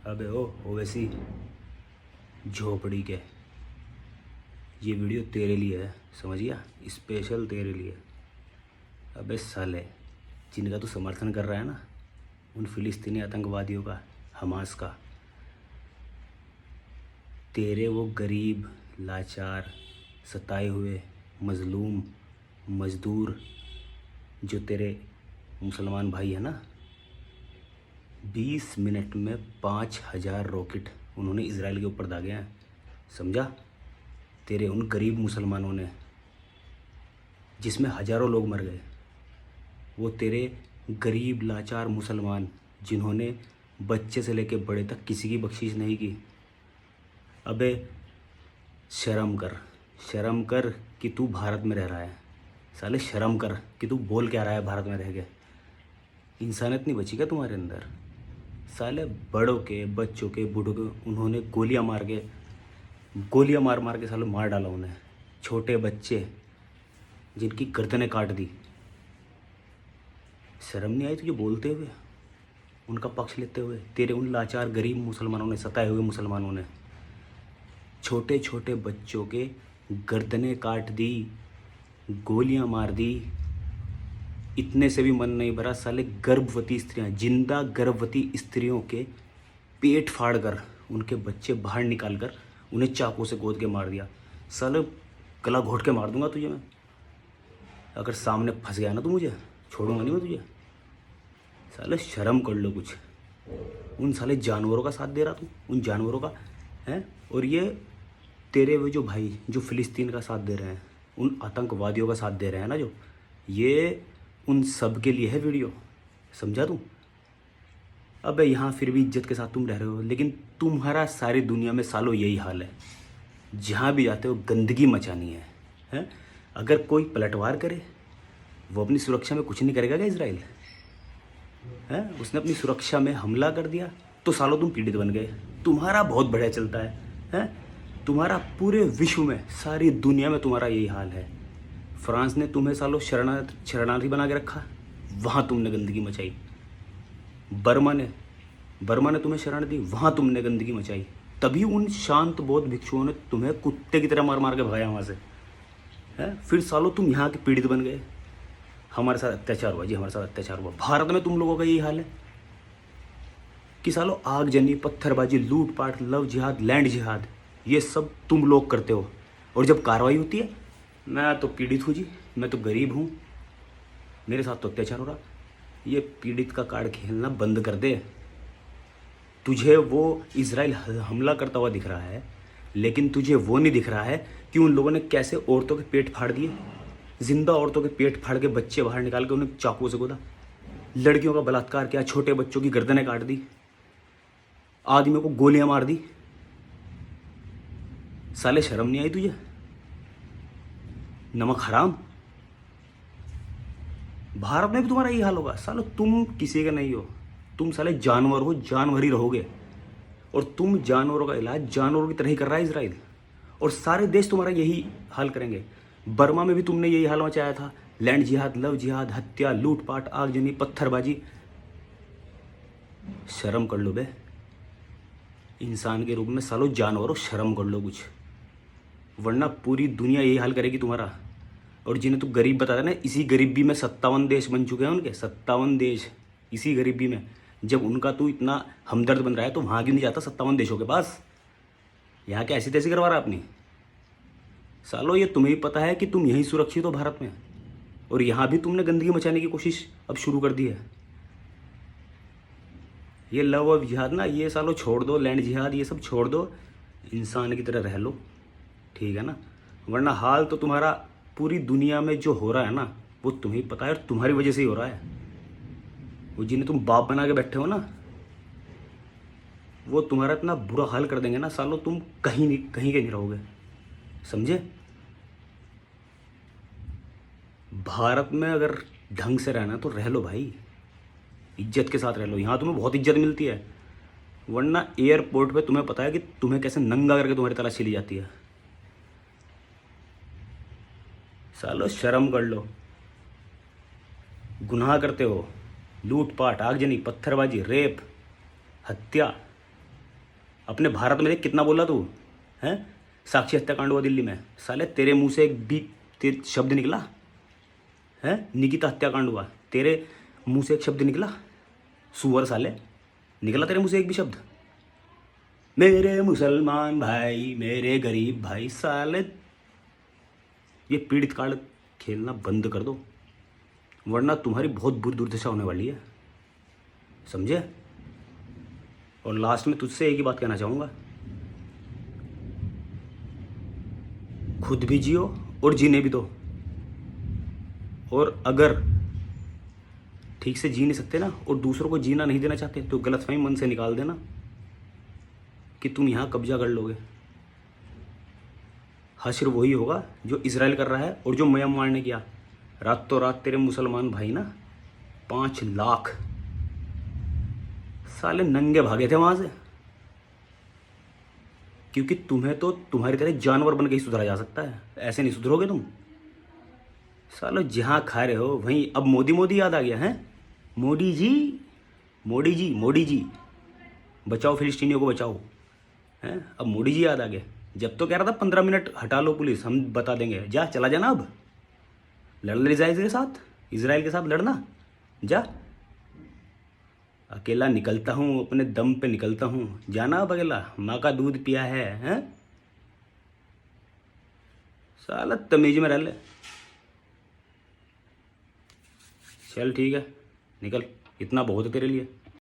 अबे ओ ओवैसी झोपड़ी के, ये वीडियो तेरे लिए है, समझ गया? स्पेशल तेरे लिए। अबे साले, जिनका तू समर्थन कर रहा है ना, उन फिलिस्तीनी आतंकवादियों का, हमास का, तेरे वो गरीब, लाचार, सताए हुए, मजलूम, मजदूर जो तेरे मुसलमान भाई है ना, 20 मिनट में 5,000 रॉकेट उन्होंने इजराइल के ऊपर दागे हैं, समझा? तेरे उन गरीब मुसलमानों ने, जिसमें हज़ारों लोग मर गए, वो तेरे गरीब लाचार मुसलमान जिन्होंने बच्चे से लेकर बड़े तक किसी की बख्शीश नहीं की। अबे शर्म कर, शर्म कर कि तू भारत में रह रहा है। साले शर्म कर कि तू बोल क्या रहा है भारत में रह के। इंसानियत नहीं बची क्या तुम्हारे अंदर? साले बड़ों के, बच्चों के, बूढ़ों के उन्होंने गोलियां मार मार के साले मार डाला उन्हें। छोटे बच्चे जिनकी गर्दनें काट दी। शर्म नहीं आई तुझे बोलते हुए, उनका पक्ष लेते हुए? तेरे उन लाचार गरीब मुसलमानों ने, सताए हुए मुसलमानों ने छोटे छोटे बच्चों के गर्दनें काट दी, गोलियां मार दी। इतने से भी मन नहीं भरा, साले गर्भवती स्त्रियां, जिंदा गर्भवती स्त्रियों के पेट फाड़ कर, उनके बच्चे बाहर निकाल कर उन्हें चाकू से गोद के मार दिया। साले गला घोट के मार दूंगा तुझे मैं, अगर सामने फंस गया ना तू, मुझे छोड़ूंगा नहीं मैं तुझे। साले शर्म कर लो कुछ। उन साले जानवरों का साथ दे रहा तू, उन जानवरों का है। और ये तेरे वो जो भाई जो फिलिस्तीन का साथ दे रहे हैं, उन आतंकवादियों का साथ दे रहे हैं ना जो, ये उन सब के लिए है वीडियो, समझा तू? अबे यहाँ फिर भी इज्जत के साथ तुम रह रहे हो, लेकिन तुम्हारा सारी दुनिया में सालों यही हाल है। जहाँ भी जाते हो गंदगी मचानी है? अगर कोई पलटवार करे, वो अपनी सुरक्षा में कुछ नहीं करेगा क्या इजराइल? है, उसने अपनी सुरक्षा में हमला कर दिया तो सालों तुम पीड़ित बन गए। तुम्हारा बहुत बढ़िया चलता है? तुम्हारा पूरे विश्व में, सारी दुनिया में तुम्हारा यही हाल है। फ्रांस ने तुम्हें सालों शरणार्थी बना के रखा, वहाँ तुमने गंदगी मचाई। बर्मा ने तुम्हें शरण दी, वहाँ तुमने गंदगी मचाई। तभी उन शांत बौद्ध भिक्षुओं ने तुम्हें कुत्ते की तरह मार मार के भगाया वहाँ से। फिर सालों तुम यहाँ के पीड़ित बन गए। हमारे साथ अत्याचार हुआ जी, हमारे साथ अत्याचार हुआ। भारत में तुम लोगों का यही हाल है कि सालों आगजनी, पत्थरबाजी, लूटपाट, लव जिहाद, लैंड जिहाद, ये सब तुम लोग करते हो। और जब कार्रवाई होती है, मैं तो पीड़ित हूँ जी, मैं तो गरीब हूँ, मेरे साथ तो अत्याचार हो रहा। ये पीड़ित का कार्ड खेलना बंद कर दे। तुझे वो इजराइल हमला करता हुआ दिख रहा है, लेकिन तुझे वो नहीं दिख रहा है कि उन लोगों ने कैसे औरतों के पेट फाड़ दिए, जिंदा औरतों के पेट फाड़ के बच्चे बाहर निकाल के उन्हें चाकू से गोदा, लड़कियों का बलात्कार किया, छोटे बच्चों की गर्दनें काट दी, आदमियों को गोलियां मार दी। साले शर्म नहीं आई तुझे? नमक हराम। भारत में भी तुम्हारा यही हाल होगा। सालो तुम किसी के नहीं हो, तुम साले जानवर हो, जानवर ही रहोगे। और तुम जानवरों का इलाज जानवरों की तरह ही कर रहा है इजराइल, और सारे देश तुम्हारा यही हाल करेंगे। बर्मा में भी तुमने यही हाल मचाया था। लैंड जिहाद, लव जिहाद, हत्या, लूटपाट, आगजनी, पत्थरबाजी। शर्म कर लो बे, इंसान के रूप में सालो जानवरों, शर्म कर लो कुछ, वरना पूरी दुनिया यही हाल करेगी तुम्हारा। और जिन्हें तू गरीब बताता ना, इसी गरीबी में 57 देश बन चुके हैं उनके, 57 देश इसी गरीबी में। जब उनका तू इतना हमदर्द बन रहा है तो वहाँ क्यों नहीं जाता 57 देशों के पास? यहाँ क्या ऐसी तैसी करवा रहा अपनी? सालो ये तुम्हें भी पता है कि तुम यहीं सुरक्षित हो भारत में, और यहाँ भी तुमने गंदगी मचाने की कोशिश अब शुरू कर दी है। ये लव और जिहाद ना, ये सालो छोड़ दो, लैंड जिहाद ये सब छोड़ दो, इंसान की तरह रह लो, ठीक है ना? वरना हाल तो तुम्हारा पूरी दुनिया में जो हो रहा है ना, वो तुम्हें पता है, और तुम्हारी वजह से ही हो रहा है। वो जिन्हें तुम बाप बना के बैठे हो ना, वो तुम्हारा इतना बुरा हाल कर देंगे ना सालो, तुम कहीं नहीं, कहीं के नहीं रहोगे, समझे? भारत में अगर ढंग से रहना तो रह लो भाई, इज्जत के साथ रह लो। यहाँ तुम्हें बहुत इज्जत मिलती है, वरना एयरपोर्ट पे तुम्हें पता है कि तुम्हें कैसे नंगा करके तुम्हारी तलाशी ली जाती है। सालो शर्म कर लो, गुनाह करते हो, लूटपाट, आगजनी, पत्थरबाजी, रेप, हत्या, अपने भारत में देख कितना बोला तू हैं। साक्षी हत्याकांड हुआ दिल्ली में, साले तेरे मुंह से एक भी शब्द निकला है। निकिता हत्याकांड हुआ, तेरे मुंह से एक शब्द निकला? सुअर साले, निकला तेरे मुंह से एक भी शब्द? मेरे मुसलमान भाई, मेरे गरीब भाई, साले ये पीड़ित कार्ड खेलना बंद कर दो, वरना तुम्हारी बहुत बुरी दुर्दशा होने वाली है, समझे? और लास्ट में तुझसे एक ही बात कहना चाहूँगा, खुद भी जियो और जीने भी दो। और अगर ठीक से जी नहीं सकते ना और दूसरों को जीना नहीं देना चाहते तो गलतफहमी मन से निकाल देना कि तुम यहाँ कब्जा कर लोगे। हश्र वही होगा जो इजराइल कर रहा है और जो म्यांमार ने किया। रातों रात तेरे मुसलमान भाई ना 5 लाख साले नंगे भागे थे वहां से, क्योंकि तुम्हें तो तुम्हारी तरह जानवर बन के ही सुधरा जा सकता है, ऐसे नहीं सुधरोगे तुम। सालो जहां खा रहे हो वहीं अब मोदी मोदी याद आ गया है। मोदी जी, मोदी जी, मोदी जी, बचाओ फिलिस्तीनियों को बचाओ, हैं? अब मोदी जी याद आ गए। जब तो कह रहा था 15 मिनट हटा लो पुलिस, हम बता देंगे। जा, चला जाना, अब लड़ इजराइल के साथ, इजराइल के साथ लड़ना जा। अकेला निकलता हूँ, अपने दम पे निकलता हूँ, जाना अब अकेला। माँ का दूध पिया है, हैं? साला तमीज में रह ले। चल ठीक है, निकल, इतना बहुत है तेरे लिए।